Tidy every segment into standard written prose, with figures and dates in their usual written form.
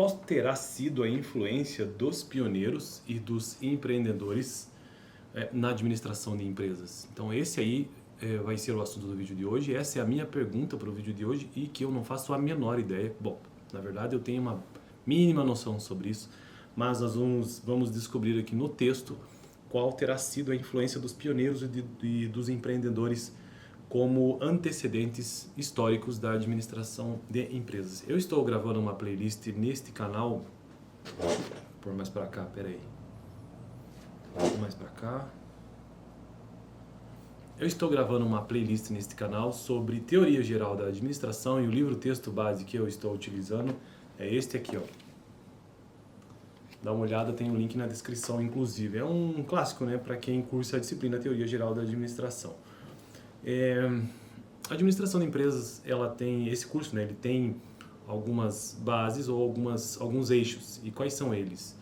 qual terá sido a influência dos pioneiros e dos empreendedores na administração de empresas? Então esse aí vai ser o assunto do vídeo de hoje. Essa é a minha pergunta para o vídeo de hoje e que eu não faço a menor ideia. Bom, na verdade eu tenho uma mínima noção sobre isso, mas nós vamos descobrir aqui no texto qual terá sido a influência dos pioneiros e dos empreendedores como antecedentes históricos da administração de empresas. Eu estou gravando uma playlist neste canal, vou pôr mais para cá, peraí, mais para cá. Eu estou gravando uma playlist neste canal sobre teoria geral da administração e o livro texto base que eu estou utilizando é este aqui, ó. Dá uma olhada, tem um link na descrição, inclusive. É um clássico, né, para quem cursa a disciplina Teoria Geral da Administração. A administração de empresas, ela tem esse curso, né, ele tem algumas bases ou alguns eixos. E quais são eles?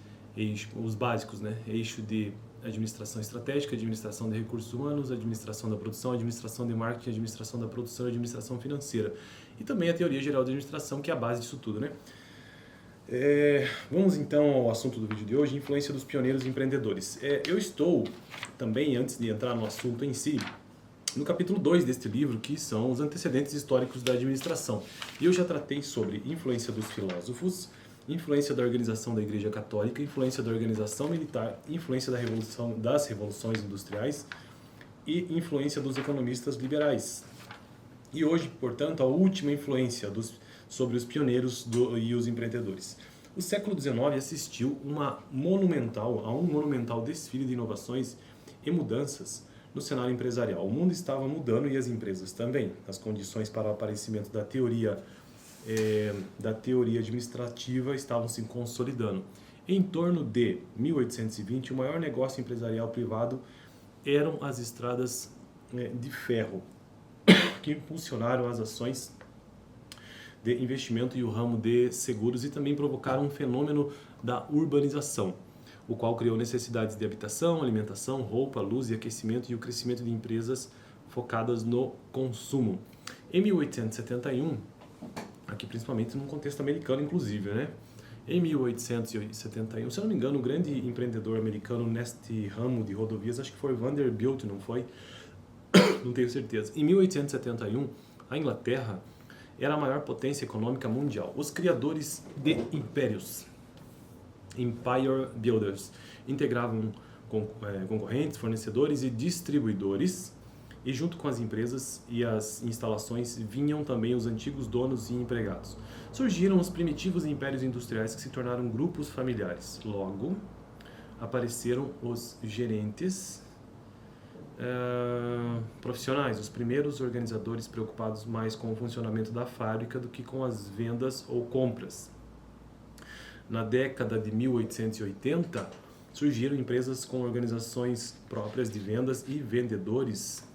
Os básicos, né? Eixo de administração estratégica, administração de recursos humanos, administração da produção, administração de marketing, administração da produção e administração financeira. E também a Teoria Geral da Administração, que é a base disso tudo, né? Vamos então ao assunto do vídeo de hoje, influência dos pioneiros e empreendedores. Eu estou também, antes de entrar no assunto em si, no capítulo 2 deste livro, que são os antecedentes históricos da administração. E eu já tratei sobre influência dos filósofos, influência da organização da Igreja Católica, influência da organização militar, influência das revoluções industriais e influência dos economistas liberais. E hoje, portanto, a última influência sobre os pioneiros e os empreendedores. O século XIX assistiu a um monumental desfile de inovações e mudanças no cenário empresarial. O mundo estava mudando e as empresas também. As condições para o aparecimento da teoria administrativa estavam se consolidando. Em torno de 1820, o maior negócio empresarial privado eram as estradas de ferro, que impulsionaram as ações de investimento e o ramo de seguros e também provocaram um fenômeno da urbanização, o qual criou necessidades de habitação, alimentação, roupa, luz e aquecimento e o crescimento de empresas focadas no consumo. Em 1871, aqui principalmente no contexto americano inclusive, né? Em 1871, se eu não me engano, o grande empreendedor americano neste ramo de rodovias, acho que foi Vanderbilt, não foi? Não tenho certeza. Em 1871, a Inglaterra era a maior potência econômica mundial. Os criadores de impérios, Empire Builders, integravam concorrentes, fornecedores e distribuidores, e junto com as empresas e as instalações vinham também os antigos donos e empregados. Surgiram os primitivos impérios industriais que se tornaram grupos familiares. Logo, apareceram os gerentes profissionais, os primeiros organizadores preocupados mais com o funcionamento da fábrica do que com as vendas ou compras. Na década de 1880, surgiram empresas com organizações próprias de vendas e vendedores.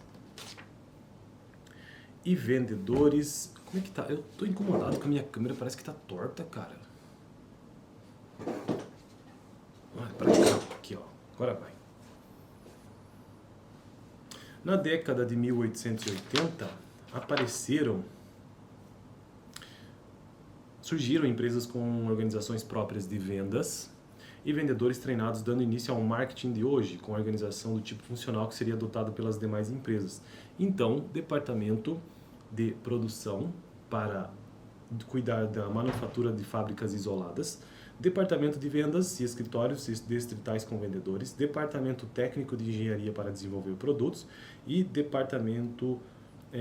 Como é que tá? Eu tô incomodado com a minha câmera, parece que tá torta, cara. Pra cá, aqui, ó. Agora vai. Na década de 1880, surgiram empresas com organizações próprias de vendas e vendedores treinados, dando início ao marketing de hoje, com a organização do tipo funcional que seria adotado pelas demais empresas. Então, departamento de produção para cuidar da manufatura de fábricas isoladas, departamento de vendas e escritórios distritais com vendedores, departamento técnico de engenharia para desenvolver produtos e departamento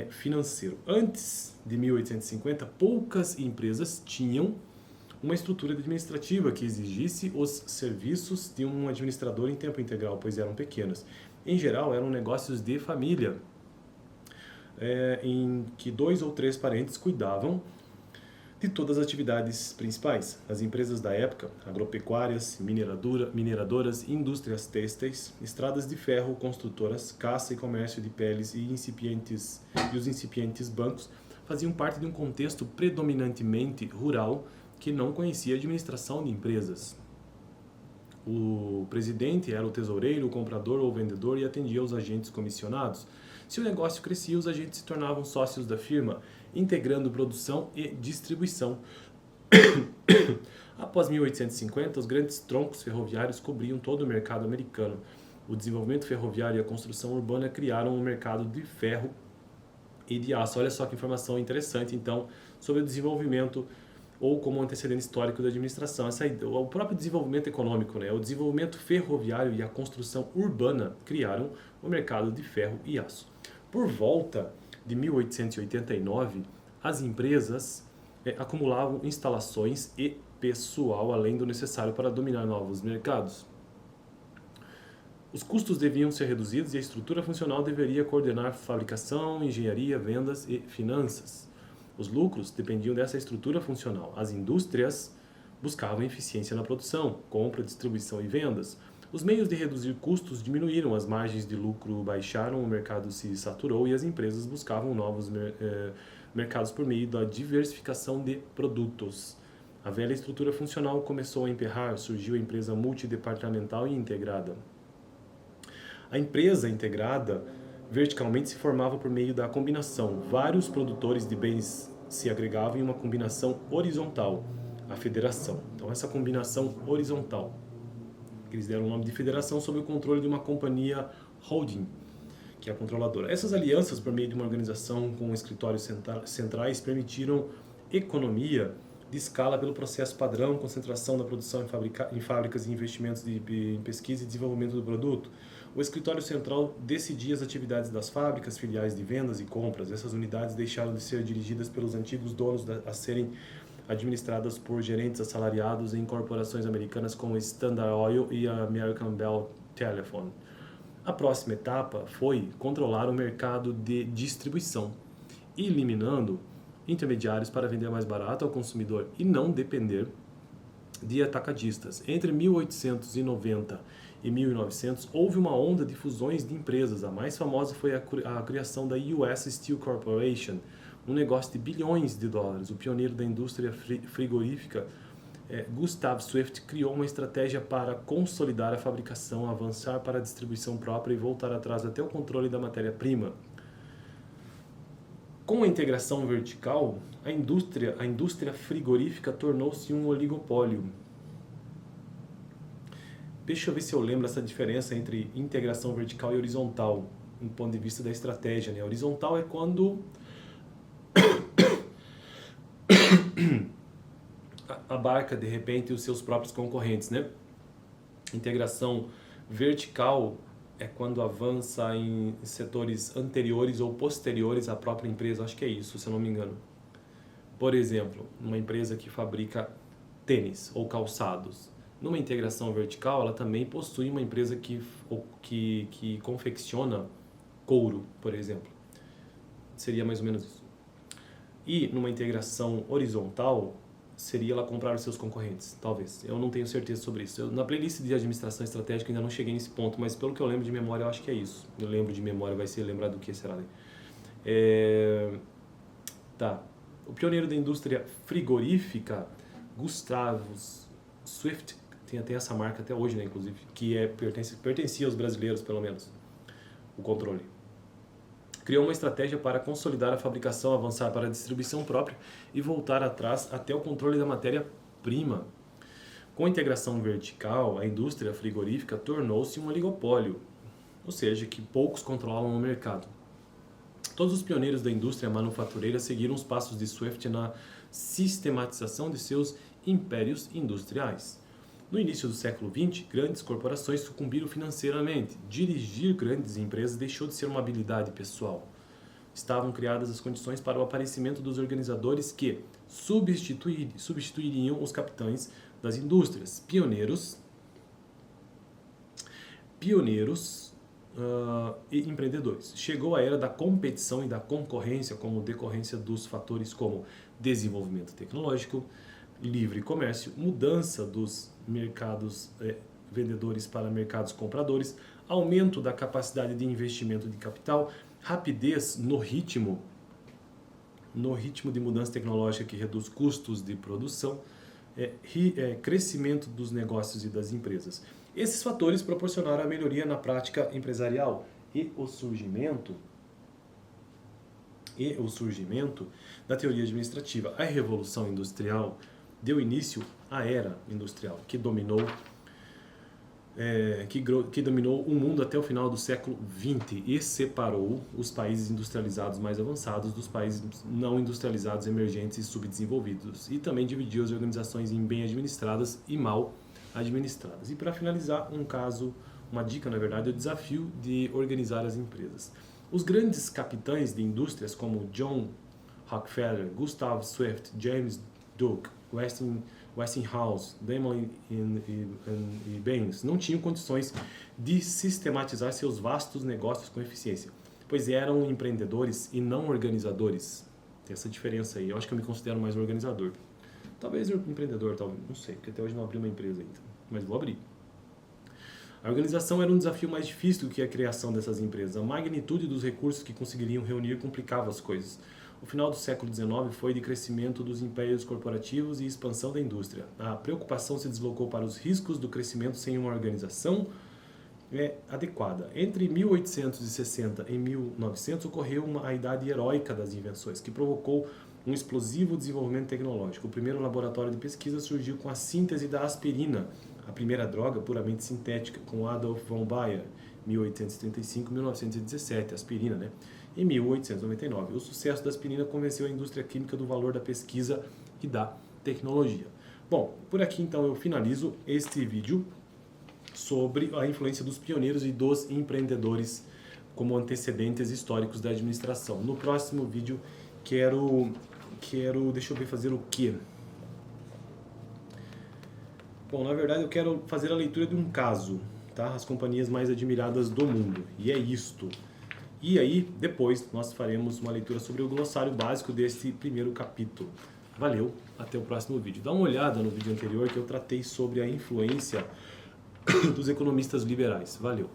financeiro. Antes de 1850, poucas empresas tinham uma estrutura administrativa que exigisse os serviços de um administrador em tempo integral, pois eram pequenas. Em geral, eram negócios de família, em que 2 ou 3 parentes cuidavam de todas as atividades principais. As empresas da época, agropecuárias, mineradoras, indústrias têxteis, estradas de ferro, construtoras, caça e comércio de peles e os incipientes bancos, faziam parte de um contexto predominantemente rural que não conhecia a administração de empresas. O presidente era o tesoureiro, o comprador ou o vendedor e atendia os agentes comissionados. Se o negócio crescia, os agentes se tornavam sócios da firma, integrando produção e distribuição. Após 1850, os grandes troncos ferroviários cobriam todo o mercado americano. O desenvolvimento ferroviário e a construção urbana criaram um mercado de ferro e de aço. Olha só que informação interessante, então, sobre o desenvolvimento ou como antecedente histórico da administração. O próprio desenvolvimento econômico, né? O desenvolvimento ferroviário e a construção urbana criaram o mercado de ferro e aço. Por volta de 1889, as empresas acumulavam instalações e pessoal além do necessário para dominar novos mercados. Os custos deviam ser reduzidos e a estrutura funcional deveria coordenar fabricação, engenharia, vendas e finanças. Os lucros dependiam dessa estrutura funcional. As indústrias buscavam eficiência na produção, compra, distribuição e vendas. Os meios de reduzir custos diminuíram, as margens de lucro baixaram, o mercado se saturou e as empresas buscavam novos mercados por meio da diversificação de produtos. A velha estrutura funcional começou a emperrar, surgiu a empresa multidepartamental e integrada. A empresa integrada verticalmente se formava por meio da combinação. Vários produtores de bens se agregavam em uma combinação horizontal, a federação. Então, essa combinação horizontal, que eles deram o nome de federação, sob o controle de uma companhia holding, que é a controladora. Essas alianças, por meio de uma organização com escritórios centrais, permitiram economia de escala pelo processo padrão, concentração da produção em fábricas e investimentos em pesquisa e desenvolvimento do produto. O escritório central decidia as atividades das fábricas, filiais de vendas e compras. Essas unidades deixaram de ser dirigidas pelos antigos donos a serem administradas por gerentes assalariados em corporações americanas como Standard Oil e a American Bell Telephone. A próxima etapa foi controlar o mercado de distribuição, eliminando intermediários para vender mais barato ao consumidor e não depender de atacadistas. Entre 1890 e 1900, houve uma onda de fusões de empresas. A mais famosa foi a criação da US Steel Corporation, um negócio de bilhões de dólares. O pioneiro da indústria frigorífica, Gustav Swift, criou uma estratégia para consolidar a fabricação, avançar para a distribuição própria e voltar atrás até o controle da matéria-prima. Com a integração vertical, a indústria frigorífica tornou-se um oligopólio. Deixa eu ver se eu lembro essa diferença entre integração vertical e horizontal, do ponto de vista da estratégia, né? Horizontal é quando abarca, de repente, os seus próprios concorrentes, né? Integração vertical é quando avança em setores anteriores ou posteriores à própria empresa. Acho que é isso, se eu não me engano. Por exemplo, uma empresa que fabrica tênis ou calçados. Numa integração vertical, ela também possui uma empresa que confecciona couro, por exemplo. Seria mais ou menos isso. E numa integração horizontal, seria ela comprar os seus concorrentes, talvez. Eu não tenho certeza sobre isso. Na playlist de administração estratégica ainda não cheguei nesse ponto, mas pelo que eu lembro de memória, eu acho que é isso. Eu lembro de memória, vai ser lembrado do que será, né? Tá. O pioneiro da indústria frigorífica, Gustav Swift, tem essa marca até hoje, né, inclusive, que pertencia aos brasileiros, pelo menos, o controle. Criou uma estratégia para consolidar a fabricação, avançar para a distribuição própria e voltar atrás até o controle da matéria-prima. Com a integração vertical, a indústria frigorífica tornou-se um oligopólio, ou seja, que poucos controlam o mercado. Todos os pioneiros da indústria manufatureira seguiram os passos de Swift na sistematização de seus impérios industriais. No início do século XX, grandes corporações sucumbiram financeiramente. Dirigir grandes empresas deixou de ser uma habilidade pessoal. Estavam criadas as condições para o aparecimento dos organizadores que substituiriam os capitães das indústrias. Pioneiros e empreendedores. Chegou a era da competição e da concorrência como decorrência dos fatores como desenvolvimento tecnológico, livre comércio, mudança dos mercados vendedores para mercados compradores, aumento da capacidade de investimento de capital, rapidez no ritmo de mudança tecnológica que reduz custos de produção, crescimento dos negócios e das empresas. Esses fatores proporcionaram a melhoria na prática empresarial e o surgimento da teoria administrativa. A Revolução Industrial deu início à era industrial, que dominou o mundo até o final do século XX e separou os países industrializados mais avançados dos países não industrializados, emergentes e subdesenvolvidos. E também dividiu as organizações em bem administradas e mal administradas. E para finalizar, uma dica, na verdade, é o desafio de organizar as empresas. Os grandes capitães de indústrias como John Rockefeller, Gustav Swift, James Duke, Westinghouse, Damon e Baines não tinham condições de sistematizar seus vastos negócios com eficiência, pois eram empreendedores e não organizadores. Tem essa diferença aí. Eu acho que eu me considero mais um organizador. Talvez um empreendedor, talvez, não sei, porque até hoje não abri uma empresa ainda, mas vou abrir. A organização era um desafio mais difícil do que a criação dessas empresas. A magnitude dos recursos que conseguiriam reunir complicava as coisas. O final do século XIX foi de crescimento dos impérios corporativos e expansão da indústria. A preocupação se deslocou para os riscos do crescimento sem uma organização adequada. Entre 1860 e 1900 ocorreu a idade heróica das invenções, que provocou um explosivo desenvolvimento tecnológico. O primeiro laboratório de pesquisa surgiu com a síntese da aspirina, a primeira droga puramente sintética, com Adolf von Baer, 1835-1917, aspirina, né? Em 1899. O sucesso da aspirina convenceu a indústria química do valor da pesquisa e da tecnologia. Bom, por aqui então eu finalizo este vídeo sobre a influência dos pioneiros e dos empreendedores como antecedentes históricos da administração. No próximo vídeo quero deixa eu ver fazer o quê? Bom, na verdade eu quero fazer a leitura de um caso, tá? As companhias mais admiradas do mundo. E é isto. E aí, depois, nós faremos uma leitura sobre o glossário básico deste primeiro capítulo. Valeu, até o próximo vídeo. Dá uma olhada no vídeo anterior que eu tratei sobre a influência dos economistas liberais. Valeu.